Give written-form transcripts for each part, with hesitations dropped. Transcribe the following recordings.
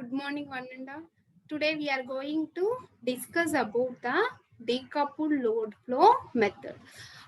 Good morning, Vananda. Today we are going to discuss about the decoupled load flow method.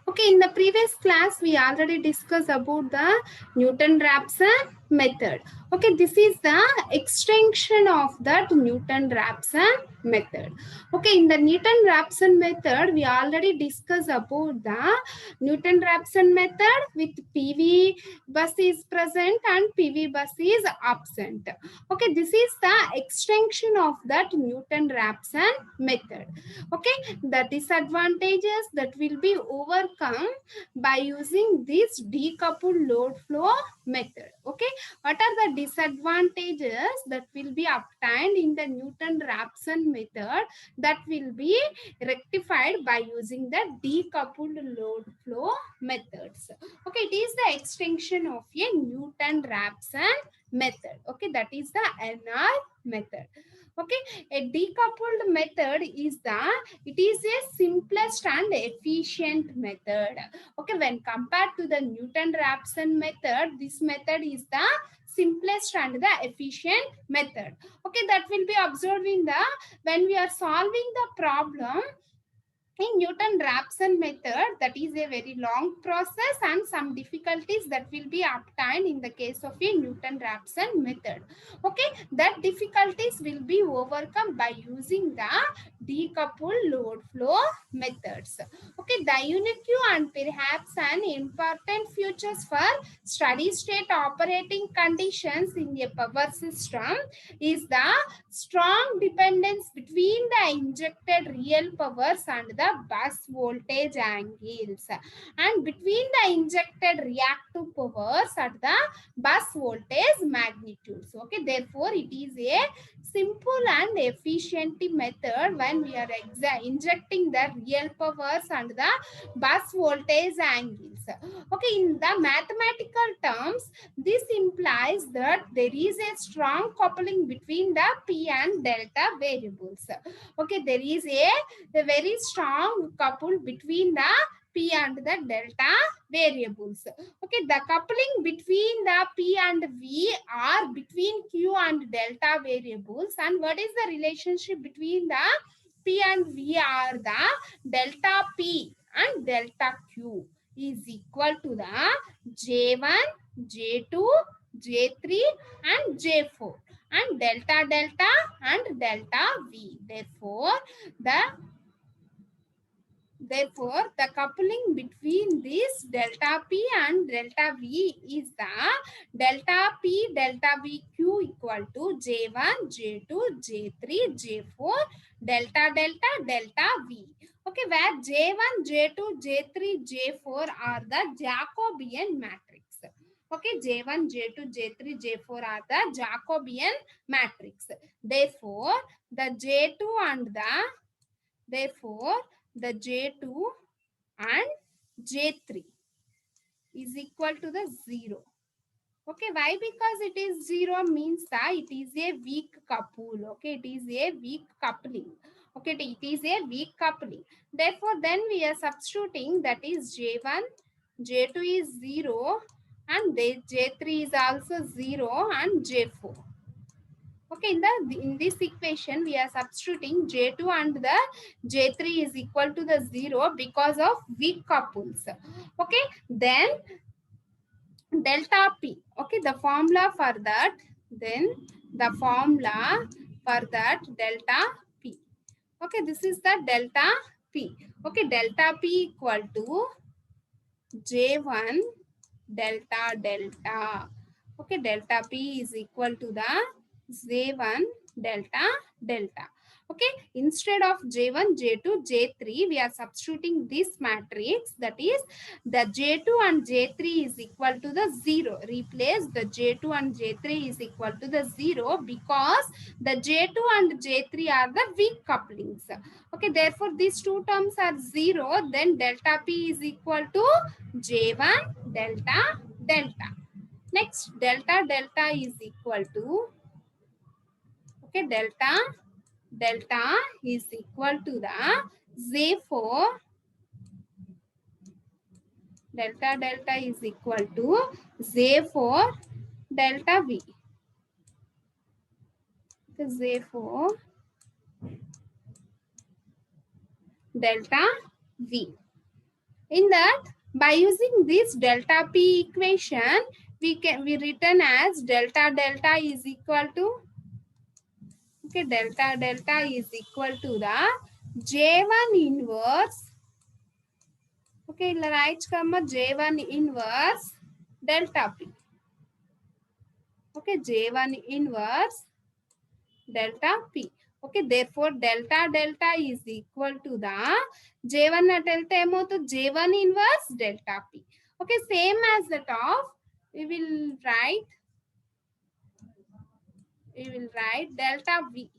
Okay, in the previous class we already discussed about the Newton-Raphson method. Okay, this is the extension of that Newton-Raphson method. Okay, in the Newton-Raphson method we already discussed about the Newton-Raphson method with PV bus is present and PV bus is absent. Okay, this is the extension of that Newton-Raphson method. Okay, the disadvantages that will be overcome by using this decoupled load flow method. Okay, what are the disadvantages that will be obtained in the Newton-Raphson method that will be rectified by using the decoupled load flow methods? Okay, it is the extension of a Newton-Raphson method. Okay, that is the NR method. Okay, a decoupled method is it is a simplest and efficient method. Okay, when compared to the Newton-Raphson method, this method is the simplest and the efficient method. Okay, that will be observed in the when we are solving the problem in Newton-Raphson method, that is a very long process and some difficulties that will be obtained in the case of a Newton-Raphson method. Okay, that difficulties will be overcome by using the decoupled load flow methods. Okay, the unique and perhaps an important features for steady state operating conditions in a power system is the strong dependence between the injected real powers and the bus voltage angles and between the injected reactive powers at the bus voltage magnitudes. Okay, therefore it is a simple and efficient method when we are injecting the real powers and the bus voltage angles. Okay, in the mathematical terms, this implies that there is a strong coupling between the P and delta variables. Okay, there is a very strong couple between the P and the delta variables. Okay, the coupling between the P and V are between Q and delta variables. And what is the relationship between the P and V are the delta P and delta Q is equal to the J1, J2, J3 and J4 and delta delta and delta V. Therefore, the coupling between this delta P and delta V is the delta P delta V Q equal to J1, J2, J3, J4, delta delta delta V. Okay, where J1, J2, J3, J4 are the Jacobian matrix. Okay, J1, J2, J3, J4 are the Jacobian matrix. Therefore, the J2 and the J2 and J3 is equal to the 0. Okay, why? Because it is 0 means that it is a weak couple. Okay, it is a weak coupling. Okay, it is a weak coupling. Therefore, then we are substituting, that is J1, J2 is 0 and J3 is also 0 and J4. Okay, in this equation we are substituting J2 and the J3 is equal to the 0 because of weak couples. Okay, then delta P. Okay, the formula for that, delta P. Okay, this is the delta P. Okay, delta P equal to J1 delta delta. Okay, delta P is equal to the J1 delta delta. Okay, instead of J1, J2, J3, we are substituting this matrix, that is the J2 and J3 is equal to the 0. Replace the J2 and J3 is equal to the 0 because the J2 and J3 are the weak couplings. Okay, therefore these two terms are 0. Then delta P is equal to J1 delta delta. Next, delta delta is equal to, okay, delta is equal to the J4, delta is equal to J4 delta V. therefore delta V. In that, by using this delta P equation, we written as delta is equal to, okay, delta is equal to the J1 inverse, okay, right comma J1 inverse delta P. Okay, J1 inverse delta P. Okay, therefore delta is equal to the J1 at delta to J1 inverse delta P. Okay, same as that of, we will write delta V.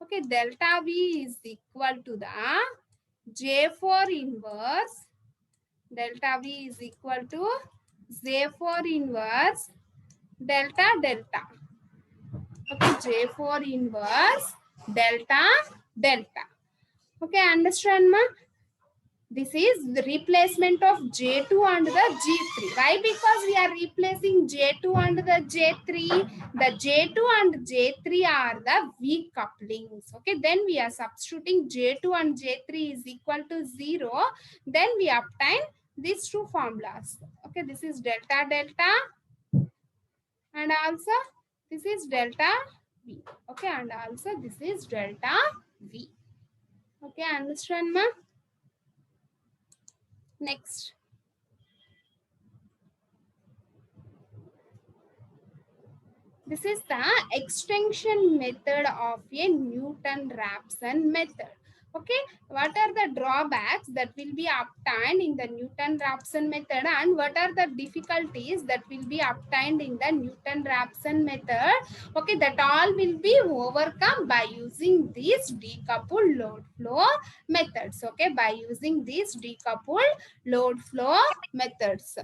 Okay, delta V is equal to the J4 inverse, delta V is equal to J4 inverse delta. Okay, J4 inverse delta. Okay, understand ma? This is the replacement of J2 and the G3. Why? Because we are replacing J2 and the J3. The J2 and J3 are the weak couplings. Okay, then we are substituting J2 and J3 is equal to 0. Then we obtain these two formulas. Okay, this is delta and also this is delta V. Okay, and also this is delta V. Okay, understand ma? Next. This is the extension method of a Newton-Raphson method. Okay, what are the drawbacks that will be obtained in the Newton-Raphson method and what are the difficulties that will be obtained in the Newton-Raphson method? Okay, that all will be overcome by using these decoupled load flow methods. Okay, by using these decoupled load flow methods.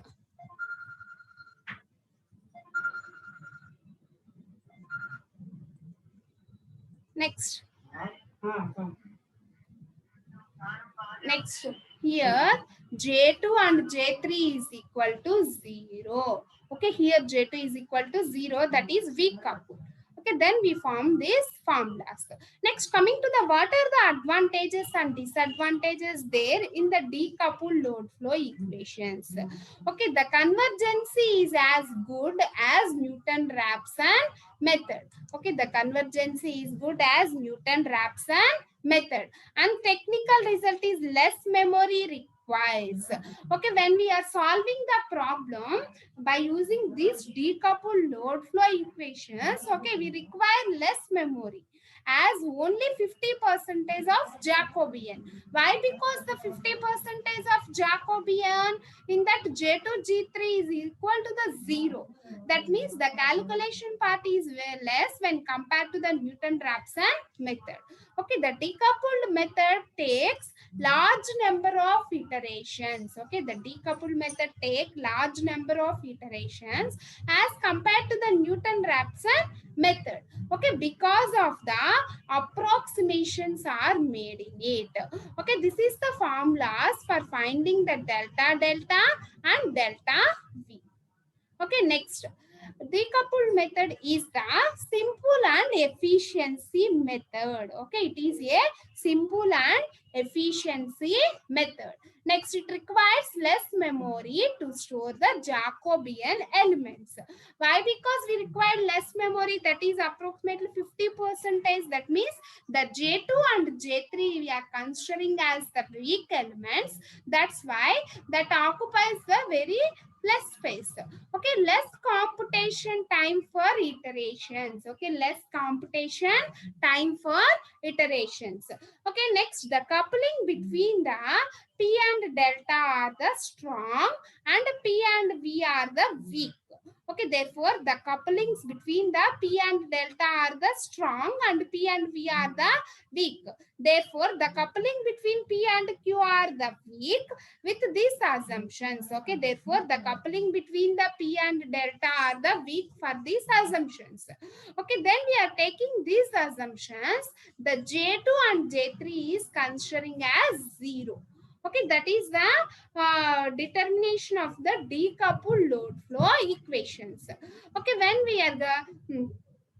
Next. Next, here J2 and J3 is equal to 0. Okay, here J2 is equal to 0, that is weak couple. Okay, then we form this formulas. Next, coming to the what are the advantages and disadvantages there in the decoupled load flow equations. Okay, the convergency is as good as Newton-Raphson method. Okay, the convergency is good as Newton-Raphson method and technical result is less memory requires. Okay, when we are solving the problem by using these decoupled load flow equations, okay, we require less memory as only 50% of Jacobian. Why? Because the 50% of Jacobian in that J2 G3 is equal to the 0. That means the calculation part is way less when compared to the Newton-Raphson method. Okay, the decoupled method takes large number of iterations. Okay, the decoupled method take large number of iterations as compared to the Newton-Raphson method. Okay, because of the approximations are made in it. Okay, this is the formulas for finding the delta and delta V. Okay, next. Decoupled method is the simple and efficiency method. Okay, it is a simple and efficiency method. Next, it requires less memory to store the Jacobian elements. Why? Because we require less memory, that is approximately 50%. That means the J2 and J3 we are considering as the weak elements. That's why that occupies the very less space. Okay, less computation time for iterations. Okay, less computation time for iterations. Okay, next, the coupling between the P and delta are the strong and P and V are the weak. Okay, therefore the couplings between the P and delta are the strong and P and V are the weak. Therefore the coupling between P and Q are the weak with these assumptions. Okay, therefore the coupling between the P and delta are the weak for these assumptions. Okay, then we are taking these assumptions. The J2 and J3 is considering as 0. Okay, that is the determination of the decoupled load flow equations. Okay, when we are the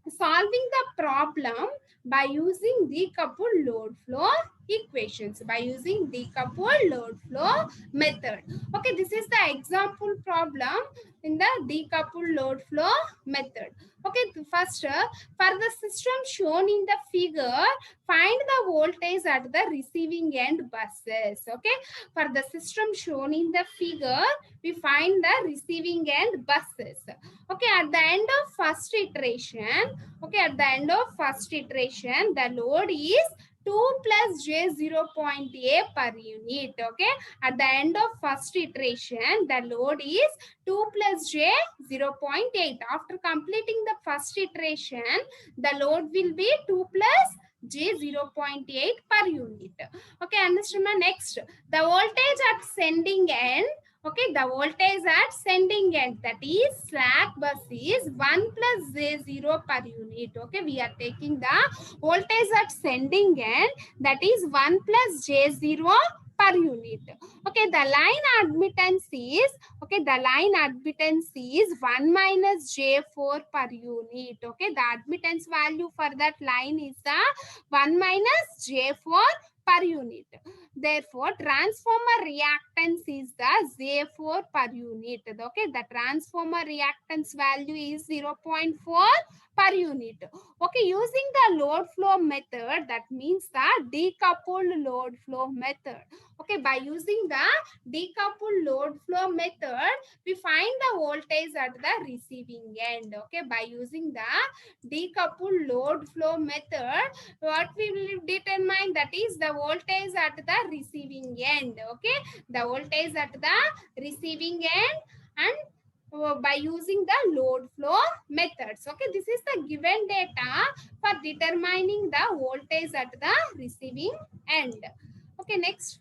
solving the problem by using decoupled load flow equations, by using decoupled load flow method. Okay, this is the example problem in the decoupled load flow method. Okay, first, for the system shown in the figure, find the voltage at the receiving end buses. Okay, for the system shown in the figure, we find the receiving end buses. Okay, at the end of first iteration, okay, at the end of first iteration, the load is 2 plus j 0.8 per unit. Okay, at the end of first iteration, the load is 2 plus j 0.8. After completing the first iteration, the load will be 2 plus j 0.8 per unit. Okay, understand my next. The voltage at sending end, okay, the voltage at sending end, that is slack bus, is 1 plus j0 per unit. Okay, we are taking the voltage at sending end, that is 1 plus j0 per unit. Okay, the line admittance is, okay, the line admittance is 1 minus j4 per unit. Okay, the admittance value for that line is the 1 minus j4 per unit. Therefore, transformer reactance is the J4 per unit. Okay, the transformer reactance value is 0.4 per unit. Okay, using the load flow method, that means the decoupled load flow method. Okay, by using the decoupled load flow method, we find the voltage at the receiving end. Okay, by using the decoupled load flow method, what we will determine, that is the voltage at the receiving end. Okay, the voltage at the receiving end, and by using the load flow methods. Okay, this is the given data for determining the voltage at the receiving end. Okay, next.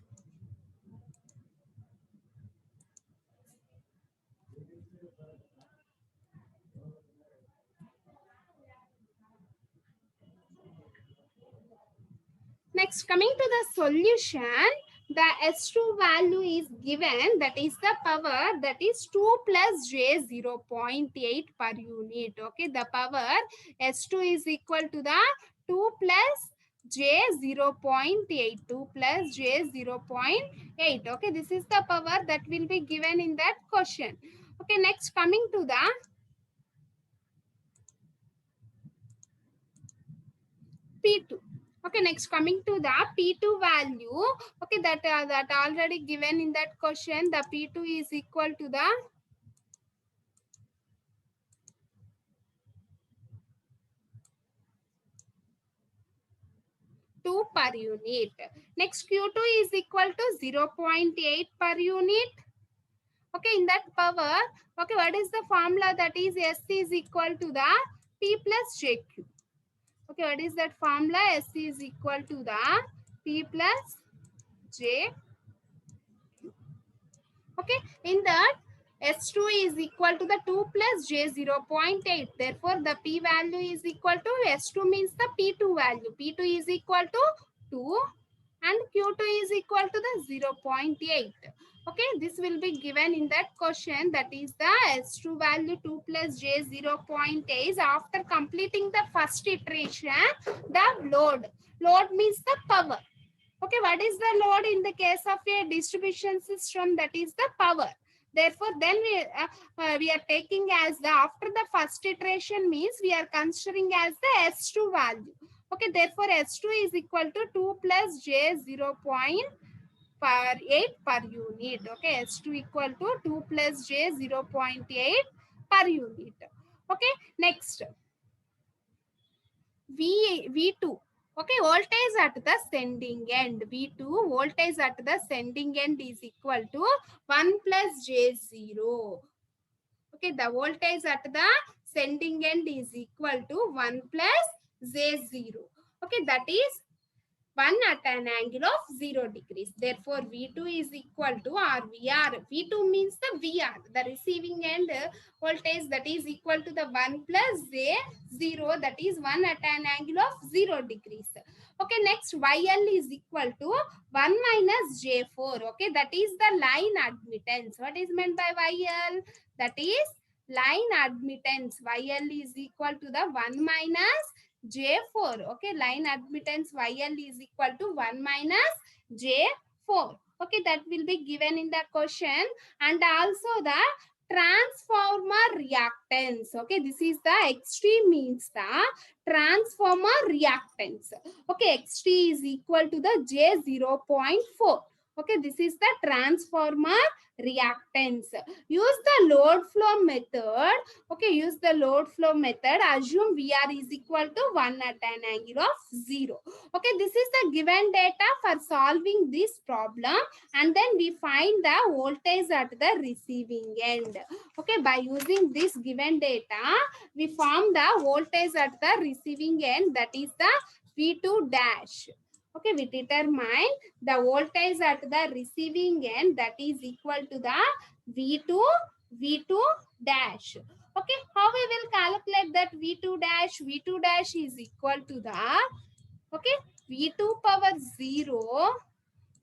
Next, coming to the solution, the S2 value is given, that is the power, that is 2 plus j 0.8 per unit. Okay, the power S2 is equal to the 2 plus j 0.8, 2 plus j 0.8. Okay, this is the power that will be given in that question. Okay, next, coming to the P2. Okay, next, coming to the P2 value. Okay, that already given in that question. The P2 is equal to the 2 per unit. Next, Q2 is equal to 0.8 per unit. Okay, in that power, okay, what is the formula? That is S is equal to the P plus JQ. Okay, what is that formula? S is equal to the P plus J. Okay, in that S2 is equal to the 2 plus j 0.8. Therefore, the P value is equal to S2 means the P2 value. P2 is equal to 2 and Q2 is equal to the 0.8. Okay, this will be given in that question. That is the S2 value 2 plus j 0.8. After completing the first iteration, the load. Load means the power. Okay, what is the load in the case of a distribution system? That is the power. Therefore, then we are taking as the, after the first iteration means we are considering as the S2 value. Okay, therefore S2 is equal to 2 plus j 0.8 per unit. Okay, S2 equal to 2 plus j 0.8 per unit. Okay, next. V2. Okay, voltage at the sending end. V2 voltage at the sending end is equal to 1 plus J0. Okay, the voltage at the sending end is equal to 1 plus J0. Okay, that is 1 at an angle of 0 degrees. Therefore, V2 is equal to RVR. V2 means the VR, the receiving end voltage, that is equal to the 1 plus J0, that is 1 at an angle of 0 degrees. Okay, next, YL is equal to 1 minus J4. Okay, that is the line admittance. What is meant by YL? That is line admittance YL is equal to the 1 minus J4. Okay, line admittance YL is equal to 1 minus J4. Okay, that will be given in the question. And also the transformer reactance. Okay, this is the X3 means the transformer reactance. Okay, X3 is equal to the J0.4. Okay, this is the transformer reactance. Use the load flow method. Okay, use the load flow method. Assume VR is equal to 1 at an angle of 0. Okay, this is the given data for solving this problem, and then we find the voltage at the receiving end. Okay, by using this given data, we form the voltage at the receiving end, that is the V2 dash. Okay, we determine the voltage at the receiving end, that is equal to the V2 dash. Okay, how we will calculate that V2 dash? V2 dash is equal to the, okay, V2 power 0.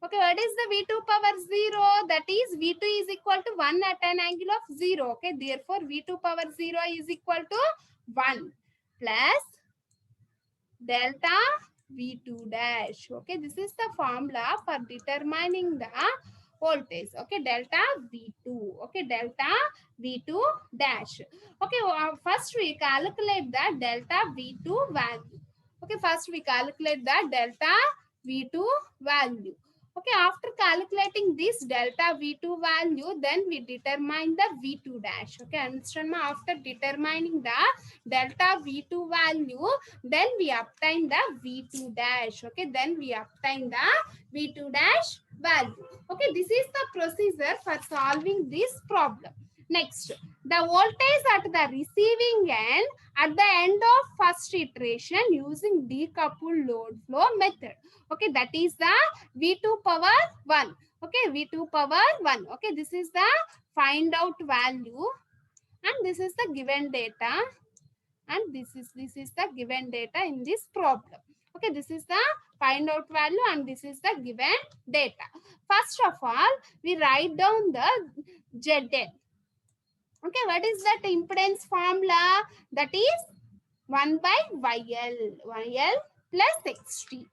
Okay, what is the V2 power 0? That is V2 is equal to 1 at an angle of 0. Okay, therefore V2 power 0 is equal to 1 plus delta V2 dash. Okay, this is the formula for determining the voltage. Okay, delta V2. Okay, delta V2 dash. Okay, first we calculate the delta V2 value. Okay, first we calculate the delta V2 value. Okay, after calculating this delta V2 value, then we determine the V2 dash. Okay, understand? After determining the delta V2 value, then we obtain the V2 dash. Okay, then we obtain the V2 dash value. Okay, this is the procedure for solving this problem. Next, the voltage at the receiving end at the end of first iteration using decoupled load flow method. Okay, that is the V2 power 1. Okay, V2 power 1. Okay, this is the find out value, and this is the given data, and this is the given data in this problem. Okay, this is the find out value and this is the given data. First of all, we write down the ZL. Okay, what is that impedance formula? That is 1 by YL plus XT.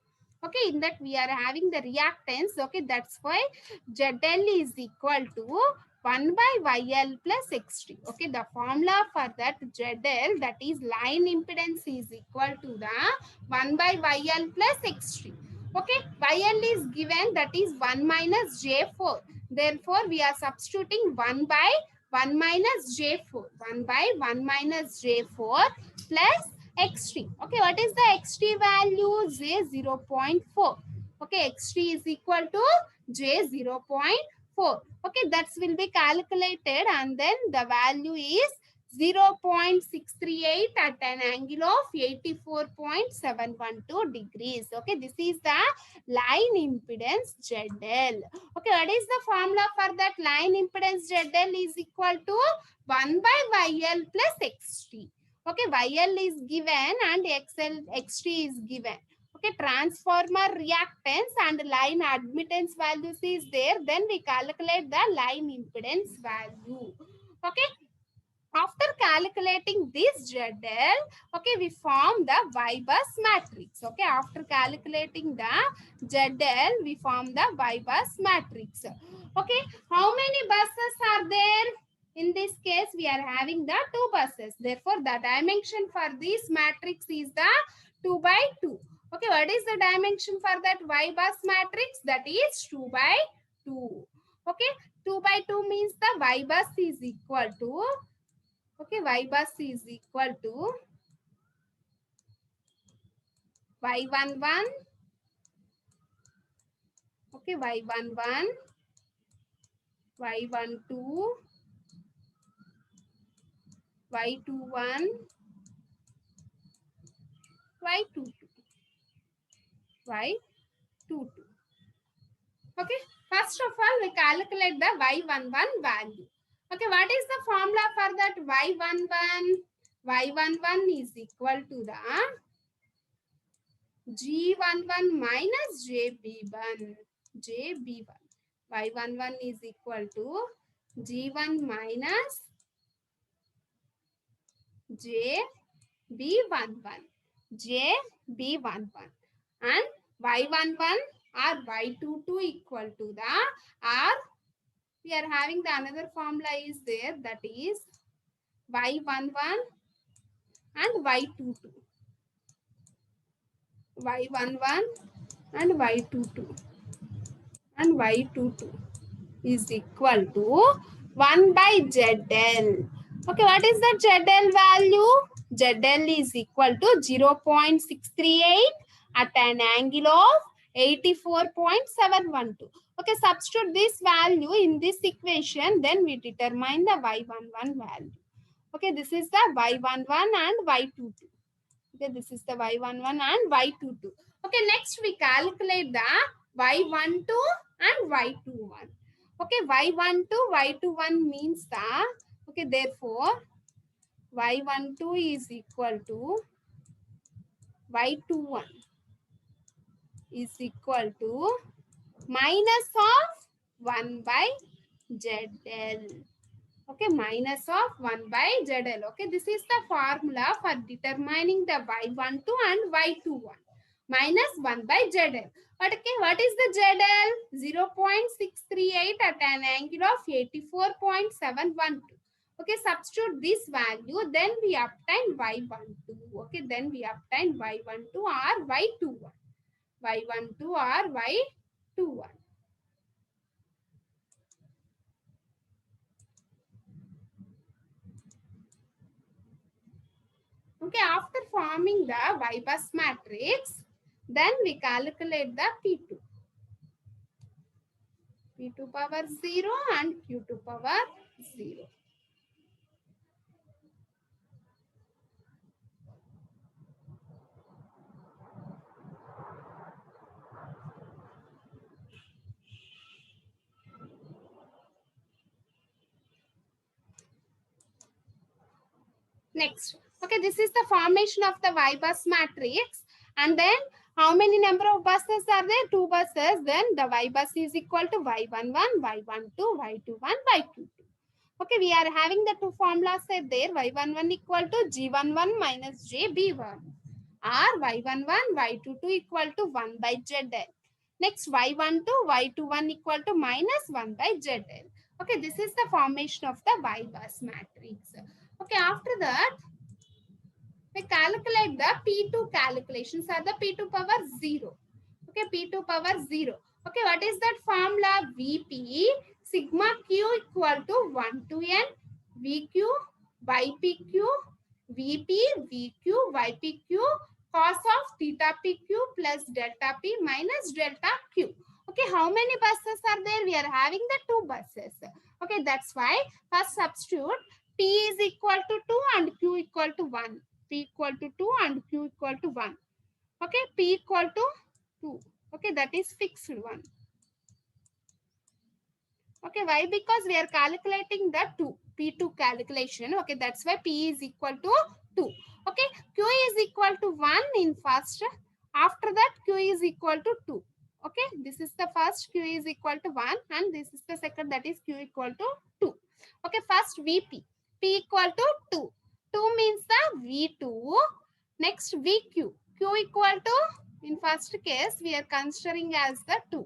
Okay, in that we are having the reactance. Okay, that's why ZL is equal to 1 by YL plus XT. Okay, the formula for that ZL, that is line impedance, is equal to the 1 by YL plus XT. Okay, YL is given, that is 1 minus J4. Therefore, we are substituting 1 by 1 minus J4. 1 by 1 minus J4 plus X3. Okay, what is the X3 value? J0.4. Okay, X3 is equal to J0.4. Okay, that will be calculated, and then the value is 0.638 at an angle of 84.712 degrees. Okay, this is the line impedance ZL. Okay, what is the formula for that line impedance ZL? Is equal to 1 by YL plus XT. Okay, YL is given and XT is given. Okay, transformer reactance and line admittance values is there. Then we calculate the line impedance value. Okay, after calculating this ZL, okay, we form the Y bus matrix. Okay, after calculating the ZL, we form the Y bus matrix. Okay, how many buses are there? In this case, we are having the 2 buses. Therefore, the dimension for this matrix is the 2 by 2. Okay, what is the dimension for that Y bus matrix? That is 2 by 2. Okay, 2 by 2 means the Y bus is equal to, okay, Y bus is equal to Y11, okay, Y11, Y12, Y21, Y22, Y22. Okay, first of all, we calculate the Y11 value. Okay, what is the formula for that Y11? Y11 is equal to the G11 minus JB1. JB1. Y11 is equal to G1 minus JB11, JB11, and Y11 or Y22 equal to the, or we are having the another formula is there, that is Y11 and Y22, Y11 and Y22 and Y22 is equal to 1 by ZL. Okay, what is the ZL value? ZL is equal to 0.638 at an angle of 84.712. Okay, substitute this value in this equation, then we determine the Y11 value. Okay, this is the Y11 and Y22. Okay, this is the Y11 and Y22. Okay, next we calculate the Y12 and Y21. Okay, Y12, Y21 means the, okay, therefore Y12 is equal to Y21 is equal to minus of 1 by ZL. Okay, minus of 1 by ZL. Okay, this is the formula for determining the Y12 and Y21. Minus 1 by ZL. But okay, what is the ZL? 0.638 at an angle of 84.712. Okay, substitute this value, then we obtain Y12. Okay, then we obtain Y12 or Y21. Y12 or Y21. Okay, after forming the Y bus matrix, then we calculate the P2. P2 power 0 and Q2 power 0. Next, okay, this is the formation of the Y bus matrix. And then how many number of buses are there? 2 buses. Then the Y bus is equal to Y11, Y12, Y21, Y22. Okay, we are having the two formulas set there. Y11 equal to G11 minus JB1. Or Y11, Y22 equal to 1 by ZL. Next, Y12, Y21 equal to minus 1 by ZL. Okay, this is the formation of the Y bus matrix. Okay, after that, we calculate the P2 calculations are the P2 power 0. Okay, P2 power 0. Okay, what is that formula? VP sigma Q equal to 1 to N VQ YPQ VP VQ YPQ cos of theta PQ plus delta P minus delta Q. Okay, how many buses are there? We are having the 2 buses. Okay, that's why first substitute P is equal to 2 and Q equal to 1. P equal to 2 and Q equal to 1. Okay, P equal to 2. Okay, that is fixed one. Okay, why? Because we are calculating the 2, P2 calculation. Okay, that's why P is equal to 2. Okay, Q is equal to 1 in first. After that, Q is equal to 2. Okay, this is the first, Q is equal to 1 and this is the second, that is Q equal to 2. Okay, first VP. P equal to 2. 2 means the V2. Next VQ. Q equal to, in first case, we are considering as the 2.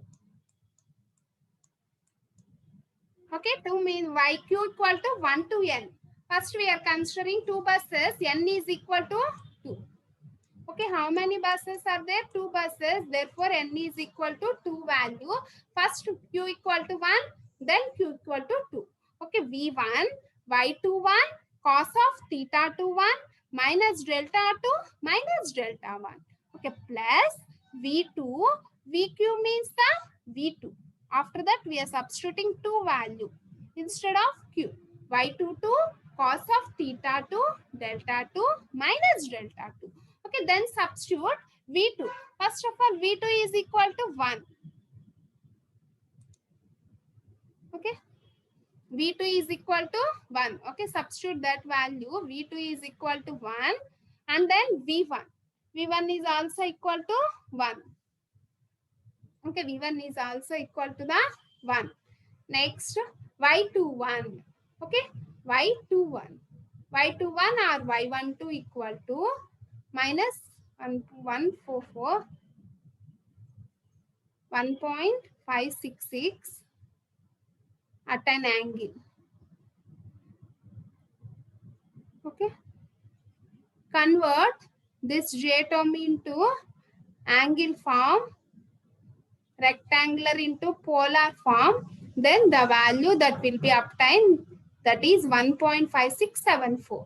Okay, 2 means YQ equal to 1 to N. First, we are considering 2 buses. N is equal to 2. Okay, how many buses are there? 2 buses. Therefore, N is equal to 2 value. First, Q equal to 1. Then Q equal to 2. Okay, V1, Y21, cos of theta 21 minus delta 2 minus delta 1. Okay, plus V2, VQ means the V2. After that, we are substituting 2 value instead of Q. Y22 cos of theta 2 delta 2 minus delta 2. Okay, then substitute V2. First of all, V2 is equal to 1. Okay, V2 is equal to 1. Okay, substitute that value. V2 is equal to 1 and then V1. V1 is also equal to 1. Okay, V1 is also equal to the 1. Next, Y21. Okay, Y21. y21 or y12 equal to minus 144 1.566 at an angle. Okay, convert this j term into angle form, rectangular into polar form, then the value that will be obtained, that is 1.5674.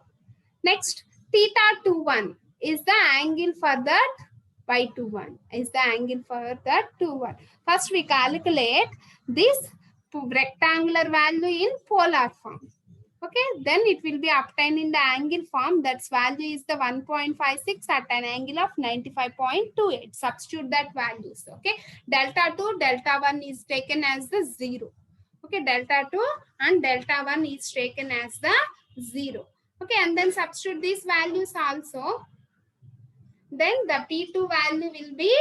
Next, theta 21 is the angle for that y21, is the angle for that 21. First we calculate this rectangular value in polar form. Okay, then it will be obtained in the angle form. That's value is the 1.56 at an angle of 95.28. Substitute that values. Okay, delta 2, delta 1 is taken as the 0. Okay, delta 2 and delta 1 is taken as the 0. Okay, and then substitute these values also. Then the P2 value will be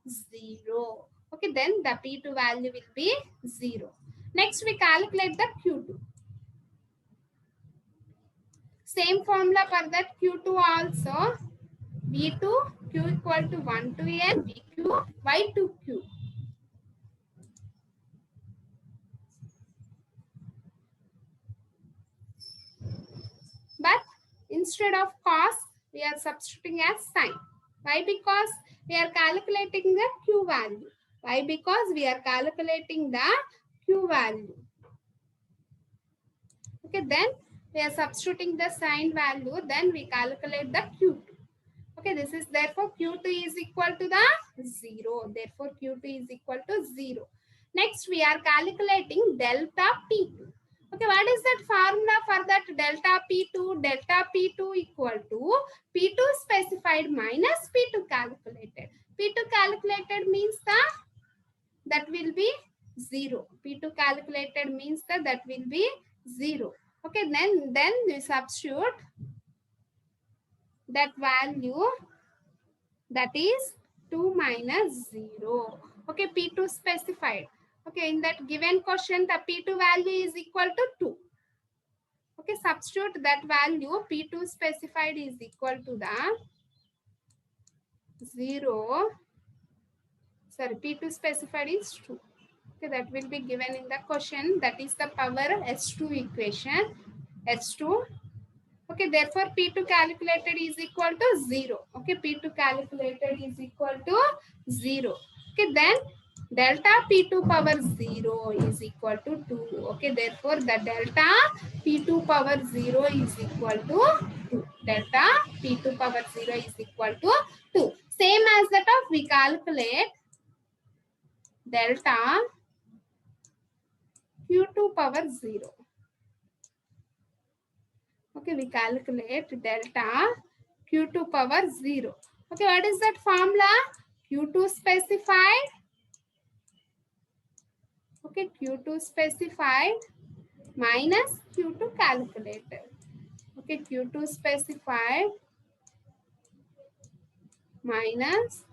0. Okay, then the P2 value will be 0. Next, we calculate the Q2. Same formula for that Q2 also. V2 Q equal to 1 to N, VQ Y to Q. But instead of cos, we are substituting as sine. Why? Because we are calculating the Q value. Why? Because we are calculating the Q value. Okay, then we are substituting the sine value, then we calculate the Q2. Okay, this is therefore Q2 is equal to the 0. Therefore, Q2 is equal to 0. Next, we are calculating delta P2. Okay, what is that formula for that delta P2? Delta P2 equal to P2 specified minus P2 calculated. P2 calculated means that will be 0. P2 calculated means that will be 0. Okay, then we substitute that value, that is 2 minus 0. Okay, P2 specified. Okay, in that given question, the P2 value is equal to 2. Okay, substitute that value, P2 specified is equal to the 0. Sorry, P2 specified is 2. Okay, that will be given in the question. That is the power H2 equation. H2. Okay, therefore P2 calculated is equal to 0. Okay, P2 calculated is equal to 0. Okay, then delta P2 power 0 is equal to 2. Okay, therefore the delta P2 power 0 is equal to 2. Delta P2 power 0 is equal to 2. Same as that of we calculate delta Q2 power 0. Okay, we calculate delta Q2 power 0. Okay, what is that formula? Q2 specified. Okay, Q2 specified minus Q2 calculated. Okay, Q2 specified minus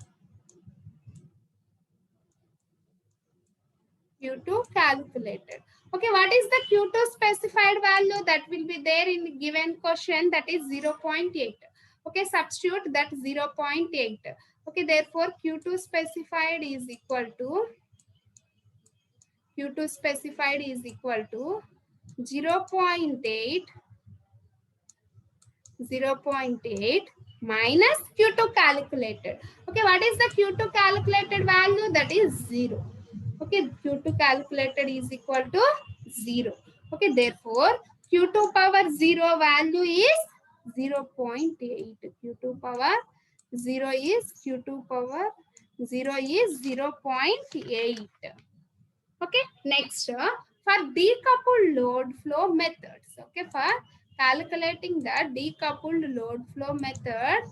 Q2 calculated. Okay, what is the Q2 specified value that will be there in the given question? That is 0.8. Okay, substitute that 0.8. Okay, therefore Q2 specified is equal to 0.8 minus Q2 calculated. Okay, what is the Q2 calculated value? That is 0. Okay, Q2 calculated is equal to 0. Okay, therefore Q2 power 0 value is 0.8. Q2 power 0 is 0.8. Okay, next for decoupled load flow methods. Okay, for calculating the decoupled load flow method,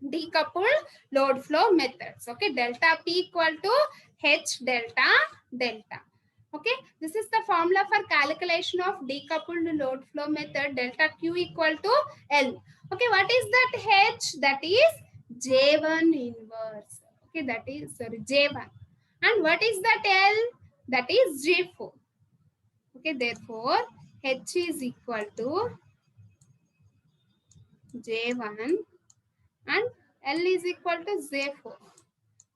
decoupled load flow methods. Okay, delta P equal to H delta delta. Okay, this is the formula for calculation of decoupled load flow method. Delta Q equal to L. Okay, what is that H? That is J1 inverse. Okay, that is sorry J1. And what is that L? That is J4. Okay, therefore H is equal to J1 and L is equal to J4.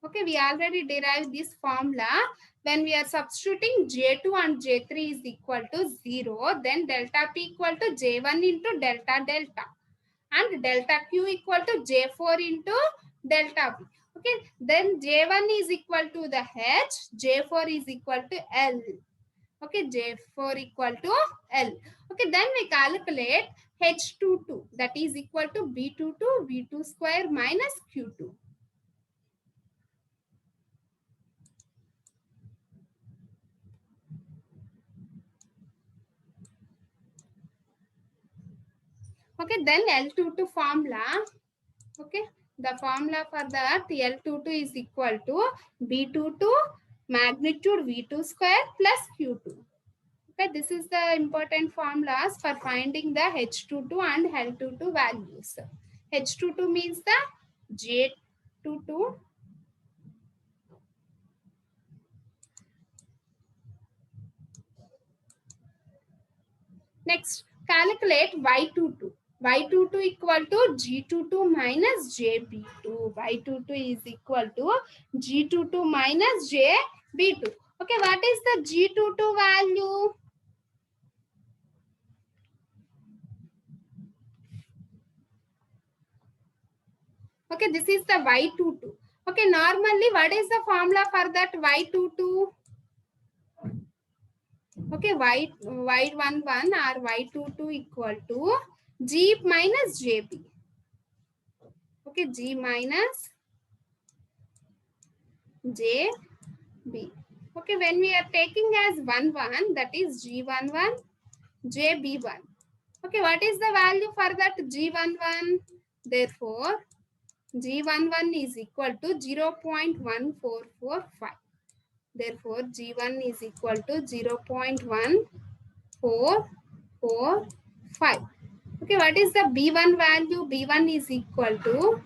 Okay, we already derived this formula. When we are substituting J2 and J3 is equal to 0, then delta P equal to J1 into delta delta. And delta Q equal to J4 into delta P. Okay, then J1 is equal to the H, J4 is equal to L. Okay, J4 equal to L. Okay, then we calculate H22, that is equal to B22 V2 square minus Q2. Okay, then L22 formula. Okay, the formula for that L22 is equal to B22 magnitude V2 square plus Q2. Okay, this is the important formulas for finding the H22 and L22 values. H22 means the J22. Next, calculate Y22. Y22 equal to G22 minus JB2. Y22 is equal to G22 minus JB2. Okay, what is the G22 value? Okay, this is the Y22. Okay, normally what is the formula for that Y22? Okay, Y11 or Y22 equal to G minus JB. Okay, G minus JB. Okay, when we are taking as 1, that is G11, JB1. Okay, what is the value for that G11? Therefore, G11 is equal to 0.1445. Therefore, G1 is equal to 0.1445. Okay, what is the B1 value? B1 is equal to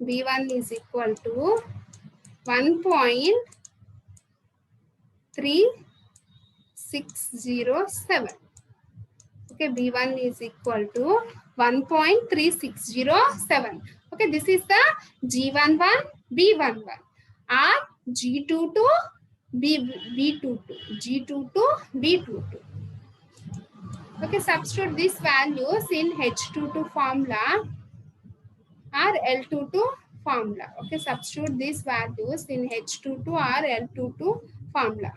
1.3607. Okay, B1 is equal to 1.3607. Okay, this is the G11, B11 or G22, B22, G22, B22. Okay, substitute these values in H22 formula or L22 formula. Okay, substitute these values in H22 or L22 formula.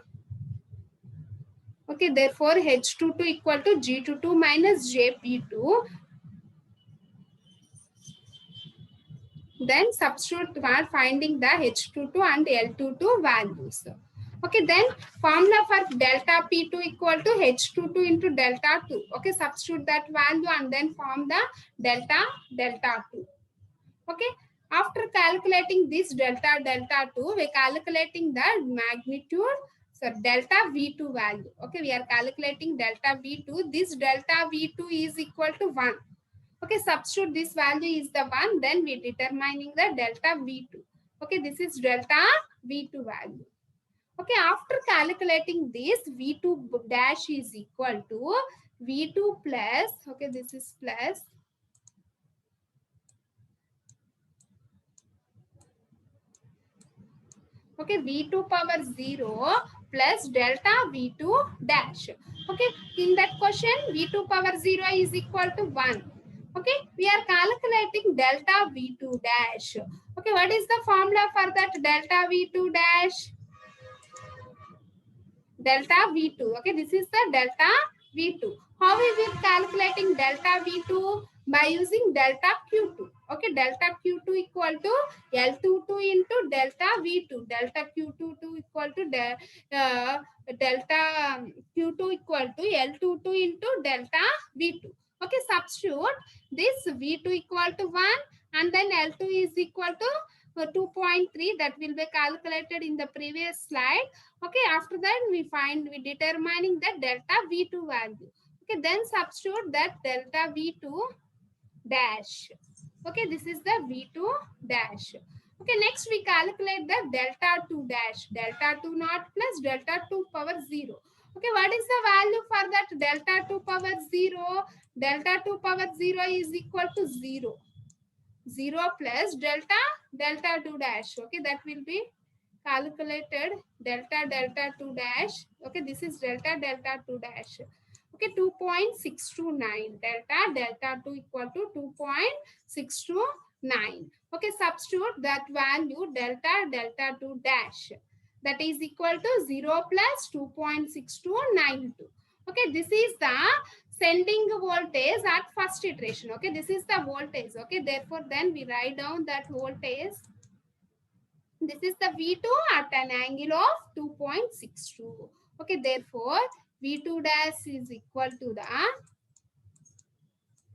Okay, therefore H22 equal to G22 minus JP2. Then substitute while finding the H22 and L22 values. Okay, then formula for delta P2 equal to H22 into delta 2. Okay, substitute that value and then form the delta 2. Okay, after calculating this delta 2, we are calculating the magnitude, so delta V2 value. Okay, we are calculating delta V2. This delta V2 is equal to 1. Okay, substitute this value is the 1, then we determining the delta V2. Okay, this is delta V2 value. Okay, after calculating this, V2 dash is equal to V2 plus, okay, this is plus, okay, V2 power 0 plus delta V2 dash. Okay, in that question, V2 power 0 is equal to 1. Okay, we are calculating delta V2 dash. Okay, what is the formula for that delta V2 dash? Delta V2. Okay, this is the delta V2. How is it calculating delta V2? By using delta Q2. Okay, delta Q2 equal to L22 into delta V2. Delta Q22 equal to delta Q2 equal to L22 into delta V2. Okay, substitute this V2 equal to 1 and then L2 is equal to 2.3 that will be calculated in the previous slide. Okay, after that we determining the delta V2 value. Okay, then substitute that delta V2 dash. Okay, this is the V2 dash. Okay, next we calculate the delta 2 dash. Delta 2 naught plus delta 2 power 0. Okay, what is the value for that delta 2 power 0? Delta 2 power 0 is equal to 0. 0 plus delta 2 dash. Okay, that will be calculated delta 2 dash. Okay, this is delta 2 dash. Okay, 2.629 delta 2 equal to 2.629. Okay, substitute that value delta 2 dash, that is equal to 0 plus 2.6292. Okay, this is the sending voltage at first iteration. Okay, this is the voltage. Okay, therefore then we write down that voltage. This is the V2 at an angle of 2.62. Okay, therefore V2 dash is equal to the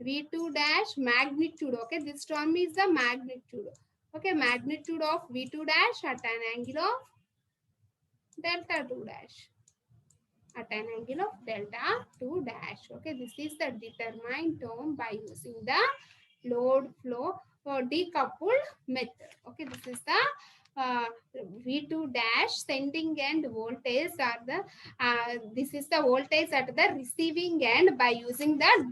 V2 dash magnitude. Okay, this term is the magnitude. Okay, magnitude of V2 dash at an angle of delta 2 dash. At an angle of delta 2 dash. Okay, this is the determined term by using the load flow or decoupled method. Okay, this is the V2 dash sending end voltage are the this is the voltage at the receiving end by using the